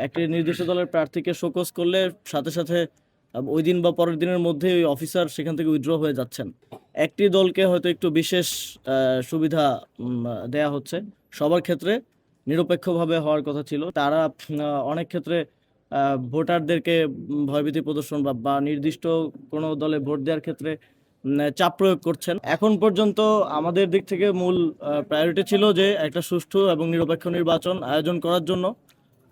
একটি নির্দিষ্ট দলের প্রার্থীকে শোকজ করলে সাথে সাথে ওই দিন বা পরের দিনের মধ্যে ওই অফিসার সেখান থেকে উইথড্র হয়ে যাচ্ছেন। একটি দলকে হয়তো একটু বিশেষ সুবিধা দেয়া হচ্ছে। সবার ক্ষেত্রে নিরপেক্ষভাবে হওয়ার কথা ছিল। তারা অনেক ক্ষেত্রে ভোটারদেরকে ভয়ভীতি প্রদর্শন বা নির্দিষ্ট কোনো দলে ভোট দেওয়ার ক্ষেত্রে চাপ প্রয়োগ করছেন। এখন পর্যন্ত আমাদের দিক থেকে মূল প্রায়োরিটি ছিল যে একটা সুষ্ঠু এবং নিরপেক্ষ নির্বাচন আয়োজন করার জন্য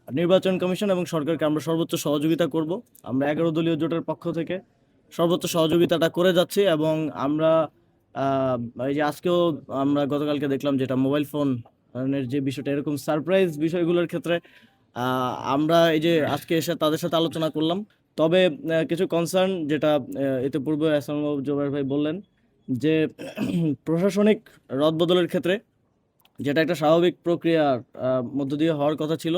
নির্বাচন কমিশন এবং সরকারকে আমরা সর্বোচ্চ সহযোগিতা করব। আমরা 11 দলীয় জোটের পক্ষ থেকে সর্বোচ্চ সহযোগিতাটা করে যাচ্ছি এবং আমরা এই যে আজকেও আমরা গতকালকে দেখলাম যেটা মোবাইল ফোন যে বিষয়টা, এরকম সারপ্রাইজ বিষয়গুলোর ক্ষেত্রে আমরা এই যে আজকে এসে তাদের সাথে আলোচনা করলাম। তবে কিছু কনসার্ন যেটা ইতিপূর্বে এহসান জোবায়ের ভাই বললেন যে প্রশাসনিক রদবদলের ক্ষেত্রে যেটা একটা স্বাভাবিক প্রক্রিয়ার মধ্য দিয়ে হওয়ার কথা ছিল,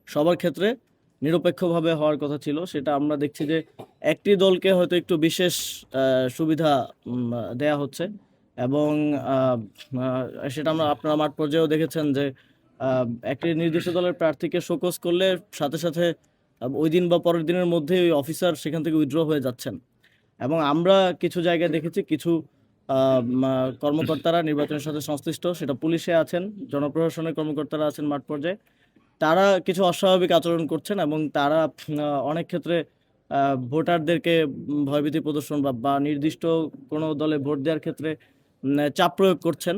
সবার ক্ষেত্রে নিরপেক্ষভাবে হওয়ার কথা ছিল, সেটা আমরা দেখছি যে একটি দলকে হয়তো একটু বিশেষ সুবিধা দেয়া হচ্ছে এবং সেটা আপনারা মাঠ পর্যায়েও দেখেছেন যে একটি নির্দিষ্ট দলের প্রার্থীকে শোকজ করলে সাথে সাথে ওই দিন বা পরের দিনের মধ্যে ওই অফিসার সেখান থেকে উইথড্র হয়ে যাচ্ছেন। এবং আমরা কিছু জায়গায় দেখেছি কিছু কর্মকর্তারা নির্বাচনের সাথে সংশ্লিষ্ট, সেটা পুলিশে আছেন, জনপ্রশাসনের কর্মকর্তারা আছেন মাঠ পর্যায়ে, তারা কিছু অস্বাভাবিক আচরণ করছেন এবং তারা অনেক ক্ষেত্রে ভোটারদেরকে ভয়ভীতি প্রদর্শন বা নির্দিষ্ট কোনো দলে ভোট দেওয়ার ক্ষেত্রে চাপ প্রয়োগ করছেন।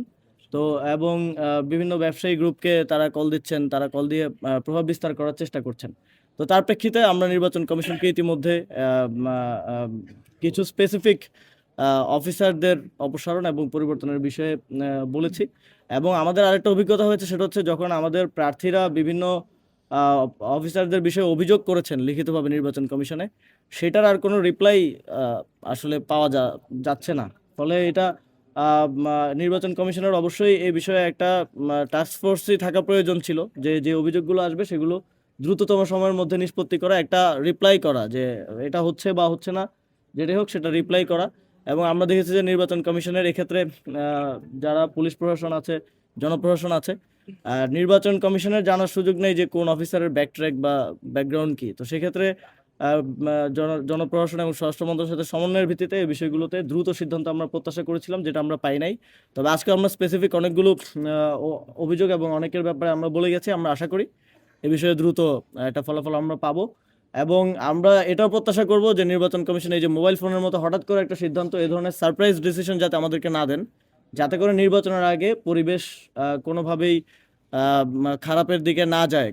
তো এবং বিভিন্ন ব্যবসায়ী গ্রুপকে তারা কল দিচ্ছেন, তারা কল দিয়ে প্রভাব বিস্তার করার চেষ্টা করছেন। তো তার প্রেক্ষিতে আমরা নির্বাচন কমিশনকে ইতিমধ্যে কিছু স্পেসিফিক অফিসারদের অপসারণ এবং পরিবর্তনের বিষয়ে বলেছি। এবং আমাদের আরেকটা অভিজ্ঞতা হয়েছে, সেটা হচ্ছে যখন আমাদের প্রার্থীরা বিভিন্ন অফিসারদের বিষয়ে অভিযোগ করেছেন লিখিতভাবে নির্বাচন কমিশনে, সেটার আর কোনো রিপ্লাই আসলে পাওয়া যাচ্ছে না। ফলে এটা নির্বাচন কমিশনের অবশ্যই এই বিষয়ে একটা টাস্ক ফোর্সই থাকা প্রয়োজন ছিল, যে অভিযোগগুলো আসবে সেগুলো দ্রুততম সময়ের মধ্যে নিষ্পত্তি করা, একটা রিপ্লাই করা যে এটা হচ্ছে বা হচ্ছে না, যেটাই হোক সেটা রিপ্লাই করা। এবং আমরা দেখেছি যে নির্বাচন কমিশনের এক্ষেত্রে যারা পুলিশ প্রশাসন আছে, জনপ্রশাসন আছে, নির্বাচন কমিশনের জানার সুযোগ নেই যে কোন অফিসারের ব্যাকট্র্যাক বা ব্যাকগ্রাউন্ড কি। তো সেক্ষেত্রে জনপ্রশাসন এবং স্বরাষ্ট্র মন্ত্রণালয়ের সাথে সমন্বয়ের ভিত্তিতে এই বিষয়গুলোতে দ্রুত সিদ্ধান্ত আমরা প্রত্যাশা করেছিলাম, যেটা আমরা পাই নাই। তবে আজকে আমরা স্পেসিফিক অনেকগুলো অভিযোগ এবং অনেকের ব্যাপারে আমরা বলে গেছি। আমরা আশা করি এ বিষয়ে দ্রুত একটা ফলাফল আমরা পাবো এবং আমরা এটাও প্রত্যাশা করব যে নির্বাচন কমিশন এই যে মোবাইল ফোনের মতো হঠাৎ করে একটা সিদ্ধান্ত, এই ধরনের সারপ্রাইজ ডিসিশন যাতে আমাদেরকে না দেন, যাতে করে নির্বাচনের আগে পরিবেশ কোনোভাবেই খারাপের দিকে না যায়।